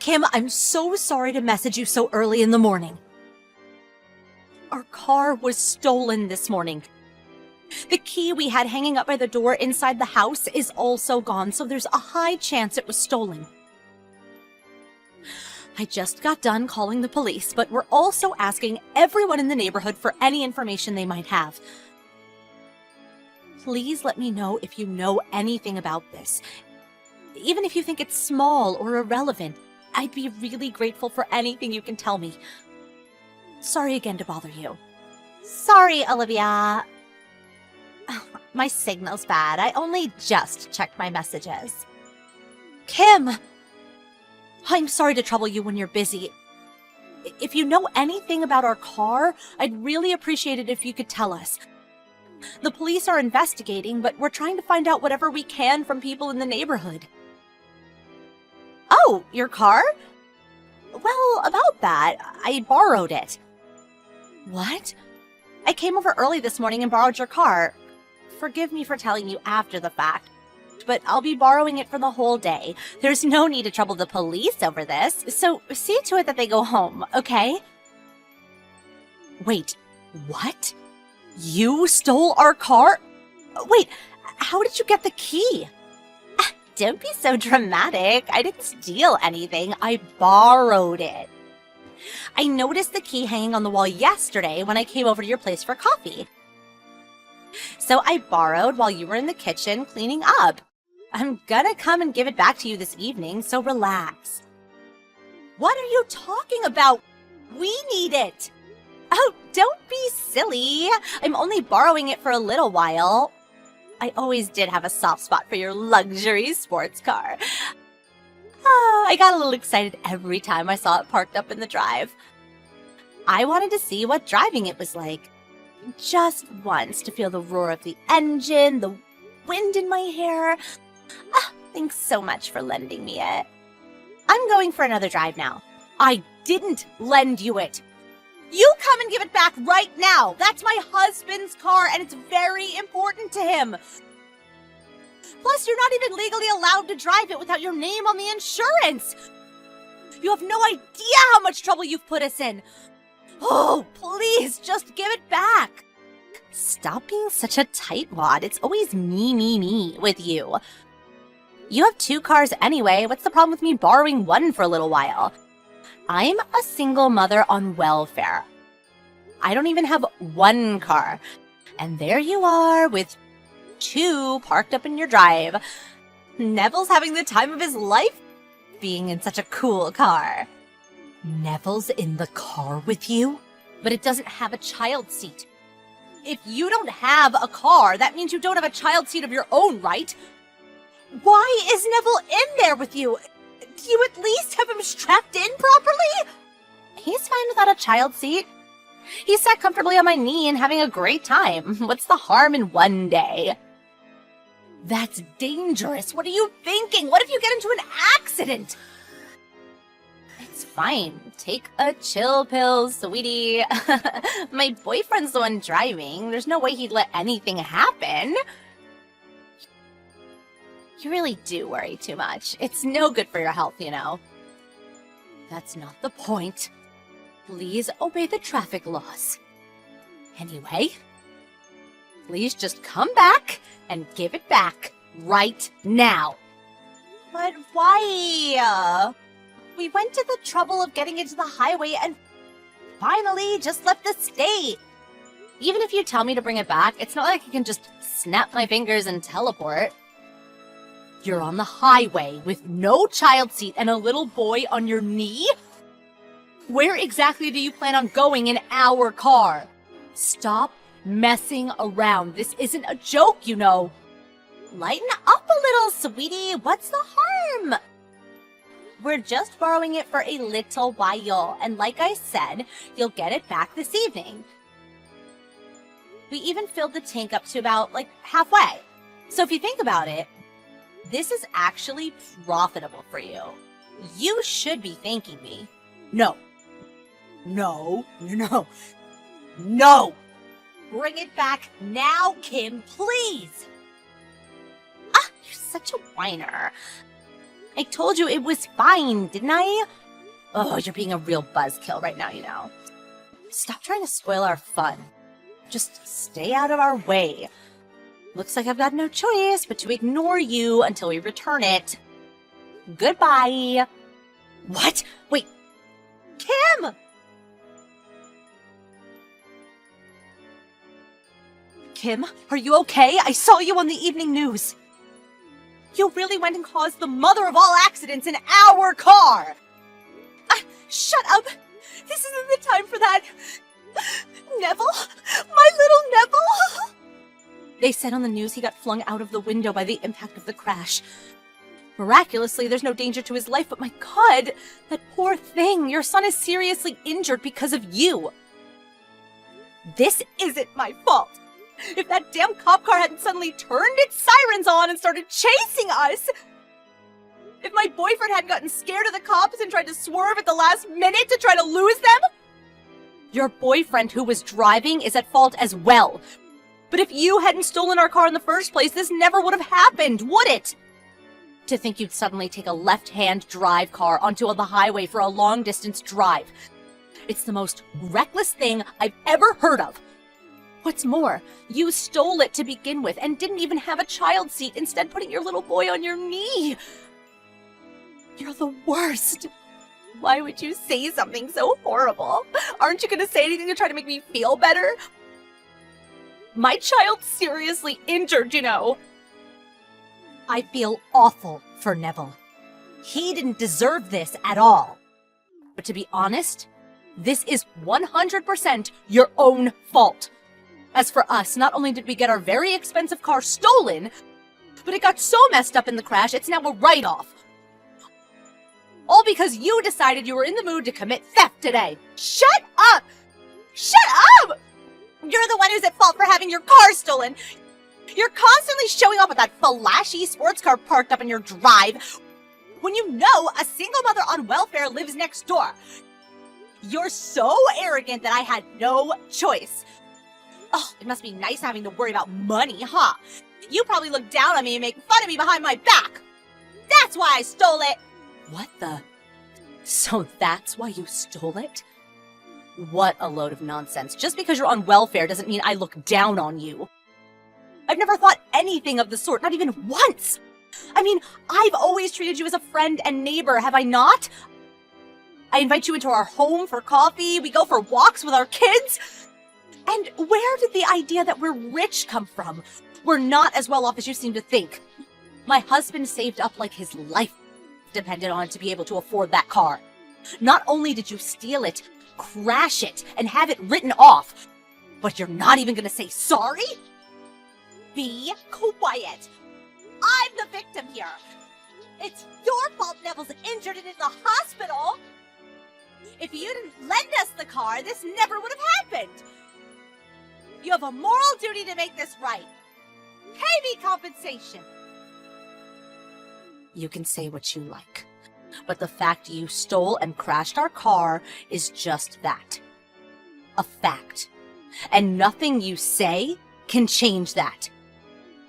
Kim, I'm so sorry to message you so early in the morning. Our car was stolen this morning. The key we had hanging up by the door inside the house is also gone, so there's a high chance it was stolen. I just got done calling the police, but we're also asking everyone in the neighborhood for any information they might have. Please let me know if you know anything about this. Even if you think it's small or irrelevant, I'd be really grateful for anything you can tell me. Sorry again to bother you. Sorry, Olivia. My signal's bad. I only just checked my messages. Kim! I'm sorry to trouble you when you're busy. If you know anything about our car, I'd really appreciate it if you could tell us. The police are investigating, but we're trying to find out whatever we can from people in the neighborhood. Oh, your car? Well, about that, I borrowed it. What? I came over early this morning and borrowed your car. Forgive me for telling you after the fact, but I'll be borrowing it for the whole day. There's no need to trouble the police over this, so see to it that they go home, okay? Wait, what? You stole our car? Wait, how did you get the key? Don't be so dramatic. I didn't steal anything. I borrowed it. I noticed the key hanging on the wall yesterday when I came over to your place for coffee. So I borrowed while you were in the kitchen cleaning up. I'm gonna come and give it back to you this evening, so relax. What are you talking about? We need it. Oh, don't be silly. I'm only borrowing it for a little while. I always did have a soft spot for your luxury sports car. I got a little excited every time I saw it parked up in the drive. I wanted to see what driving it was like. Just once to feel the roar of the engine, the wind in my hair. Thanks so much for lending me it. I'm going for another drive now. I didn't lend you it. You come and give it back right now. That's my husband's car, and it's very important to him. Plus, you're not even legally allowed to drive it without your name on the insurance. You have no idea how much trouble you've put us in. Oh, please, just give it back. Stop being such a tightwad. It's always me with you. You have 2 cars anyway. What's the problem with me borrowing one for a little while? I'm a single mother on welfare. I don't even have 1 car. And there you are with 2 parked up in your drive. Neville's having the time of his life being in such a cool car. Neville's in the car with you? But it doesn't have a child seat. If you don't have a car, that means you don't have a child seat of your own, right? Why is Neville in there with you? Do you at least have him strapped in properly? He's fine without a child seat. He's sat comfortably on my knee and having a great time. What's the harm in one day? That's dangerous. What are you thinking? What if you get into an accident? It's fine. Take a chill pill, sweetie. My boyfriend's the one driving. There's no way he'd let anything happen. You really do worry too much. It's no good for your health, you know. That's not the point. Please obey the traffic laws. Anyway, please just come back and give it back right now. But why? We went to the trouble of getting into the highway and finally just left the state. Even if you tell me to bring it back, it's not like I can just snap my fingers and teleport. You're on the highway with no child seat and a little boy on your knee? Where exactly do you plan on going in our car? Stop messing around. This isn't a joke, you know. Lighten up a little, sweetie. What's the harm? We're just borrowing it for a little while, and like I said, you'll get it back this evening. We even filled the tank up to about, halfway. So if you think about it, this is actually profitable for you. You should be thanking me. No. No. Bring it back now, Kim, please. You're such a whiner. I told you it was fine, didn't I? Oh, you're being a real buzzkill right now, you know. Stop trying to spoil our fun. Just stay out of our way. Looks like I've got no choice but to ignore you until we return it. Goodbye. What? Wait. Kim! Kim, are you okay? I saw you on the evening news. You really went and caused the mother of all accidents in our car! Shut up! This isn't the time for that! Neville? My little Neville? They said on the news he got flung out of the window by the impact of the crash. Miraculously, there's no danger to his life, but my God, that poor thing, your son is seriously injured because of you. This isn't my fault. If that damn cop car hadn't suddenly turned its sirens on and started chasing us, if my boyfriend hadn't gotten scared of the cops and tried to swerve at the last minute to try to lose them, your boyfriend who was driving is at fault as well. But if you hadn't stolen our car in the first place, this never would have happened, would it? To think you'd suddenly take a left-hand drive car onto the highway for a long-distance drive. It's the most reckless thing I've ever heard of. What's more, you stole it to begin with and didn't even have a child seat, instead putting your little boy on your knee. You're the worst. Why would you say something so horrible? Aren't you gonna say anything to try to make me feel better? My child's seriously injured, you know. I feel awful for Neville. He didn't deserve this at all. But to be honest, this is 100% your own fault. As for us, not only did we get our very expensive car stolen, but it got so messed up in the crash, it's now a write-off. All because you decided you were in the mood to commit theft today. Shut up! Shut up! You're the one who's at fault for having your car stolen. You're constantly showing up with that flashy sports car parked up in your drive when you know a single mother on welfare lives next door. You're so arrogant that I had no choice. Oh, it must be nice having to worry about money, huh? You probably look down on me and make fun of me behind my back. That's why I stole it. What the? So that's why you stole it? What a load of nonsense. Just because you're on welfare doesn't mean I look down on you. I've never thought anything of the sort, not even once. I mean, I've always treated you as a friend and neighbor, have I not? I invite you into our home for coffee, we go for walks with our kids. And where did the idea that we're rich come from? We're not as well off as you seem to think. My husband saved up like his life depended on it to be able to afford that car. Not only did you steal it, crash it, and have it written off, but you're not even gonna say sorry? Be quiet. I'm the victim here. It's your fault Neville's injured and in the hospital. If you didn't lend us the car, this never would have happened. You have a moral duty to make this right. Pay me compensation. You can say what you like, but the fact you stole and crashed our car is just that. A fact. And nothing you say can change that.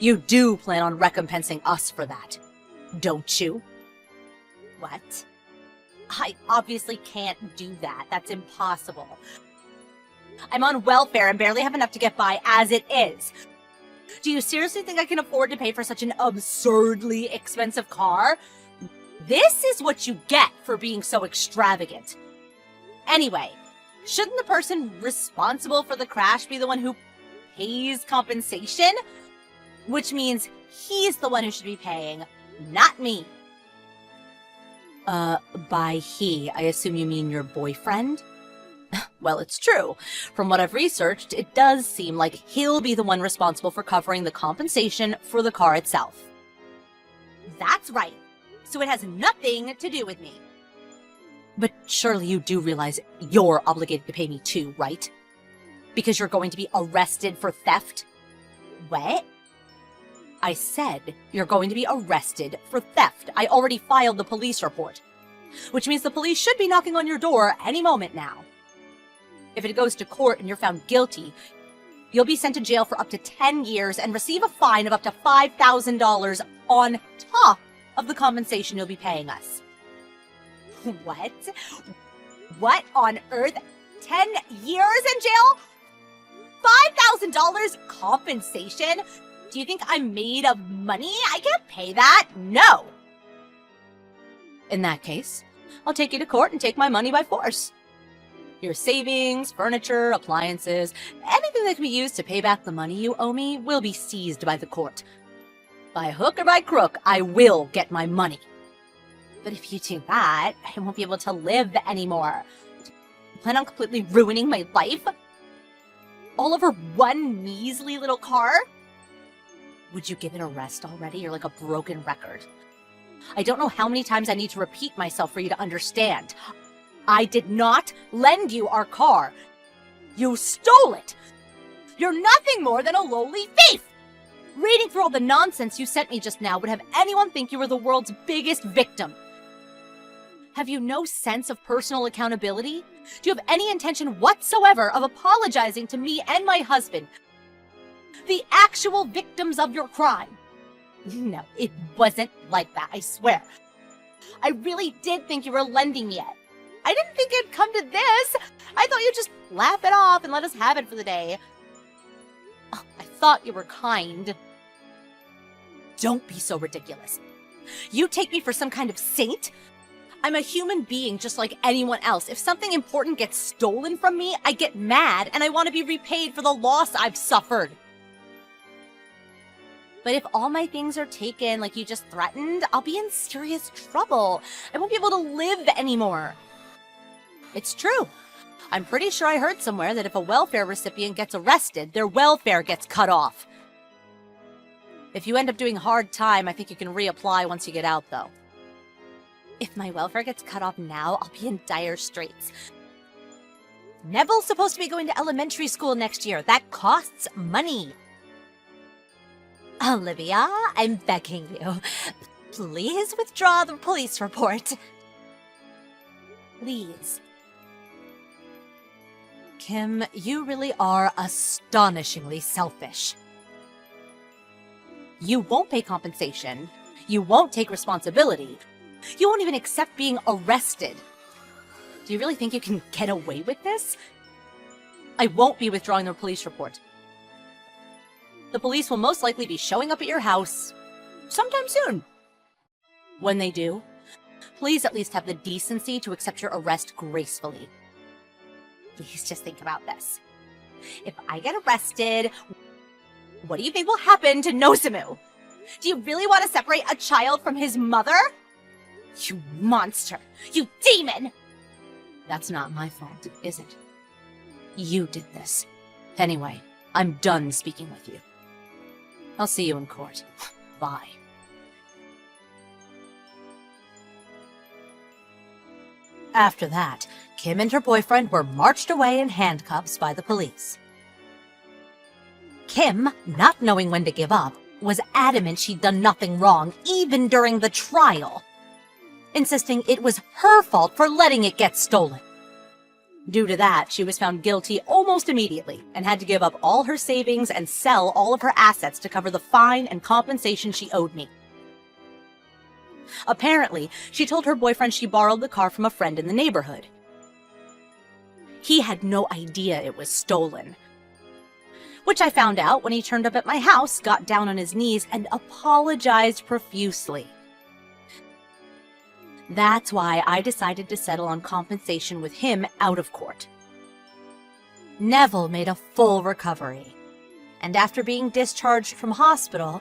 You do plan on recompensing us for that, don't you? What? I obviously can't do that. That's impossible. I'm on welfare and barely have enough to get by as it is. Do you seriously think I can afford to pay for such an absurdly expensive car? This is what you get for being so extravagant. Anyway, shouldn't the person responsible for the crash be the one who pays compensation? Which means he's the one who should be paying, not me. By he, I assume you mean your boyfriend? Well, it's true. From what I've researched, it does seem like he'll be the one responsible for covering the compensation for the car itself. That's right. So it has nothing to do with me. But surely you do realize you're obligated to pay me too, right? Because you're going to be arrested for theft? What? I said you're going to be arrested for theft. I already filed the police report. Which means the police should be knocking on your door any moment now. If it goes to court and you're found guilty, you'll be sent to jail for up to 10 years and receive a fine of up to $5,000 on top of the compensation you'll be paying us. What? What on earth? 10 years in jail? $5,000 compensation? Do you think I'm made of money? I can't pay that. No. In that case, I'll take you to court and take my money by force. Your savings, furniture, appliances, anything that can be used to pay back the money you owe me will be seized by the court. By hook or by crook, I will get my money. But if you do that, I won't be able to live anymore. You plan on completely ruining my life? All over one measly little car? Would you give it a rest already? You're like a broken record. I don't know how many times I need to repeat myself for you to understand. I did not lend you our car. You stole it. You're nothing more than a lowly thief. Reading through all the nonsense you sent me just now would have anyone think you were the world's biggest victim. Have you no sense of personal accountability? Do you have any intention whatsoever of apologizing to me and my husband, the actual victims of your crime? No, it wasn't like that, I swear. I really did think you were lending me it. I didn't think it'd come to this. I thought you'd just laugh it off and let us have it for the day. Oh, I thought you were kind. Don't be so ridiculous. You take me for some kind of saint? I'm a human being just like anyone else. If something important gets stolen from me, I get mad and I want to be repaid for the loss I've suffered. But if all my things are taken like you just threatened, I'll be in serious trouble. I won't be able to live anymore. It's true. I'm pretty sure I heard somewhere that if a welfare recipient gets arrested, their welfare gets cut off. If you end up doing hard time, I think you can reapply once you get out, though. If my welfare gets cut off now, I'll be in dire straits. Neville's supposed to be going to elementary school next year. That costs money. Olivia, I'm begging you. Please withdraw the police report. Please. Kim, you really are astonishingly selfish. You won't pay compensation. You won't take responsibility. You won't even accept being arrested. Do you really think you can get away with this? I won't be withdrawing the police report. The police will most likely be showing up at your house sometime soon. When they do, please at least have the decency to accept your arrest gracefully. Please just think about this. If I get arrested, what do you think will happen to Nozomu? Do you really want to separate a child from his mother? You monster! You demon! That's not my fault, is it? You did this. Anyway, I'm done speaking with you. I'll see you in court. Bye. After that, Kim and her boyfriend were marched away in handcuffs by the police. Kim, not knowing when to give up, was adamant she'd done nothing wrong, even during the trial, insisting it was her fault for letting it get stolen. Due to that, she was found guilty almost immediately and had to give up all her savings and sell all of her assets to cover the fine and compensation she owed me. Apparently, she told her boyfriend she borrowed the car from a friend in the neighborhood. He had no idea it was stolen, which I found out when he turned up at my house, got down on his knees, and apologized profusely. That's why I decided to settle on compensation with him out of court. Neville made a full recovery, and after being discharged from hospital,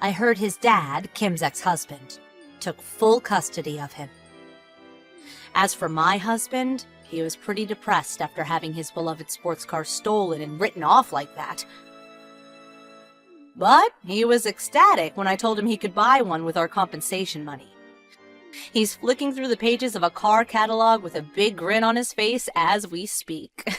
I heard his dad, Kim's ex-husband, took full custody of him. As for my husband, he was pretty depressed after having his beloved sports car stolen and written off like that. But he was ecstatic when I told him he could buy one with our compensation money. He's flicking through the pages of a car catalog with a big grin on his face as we speak.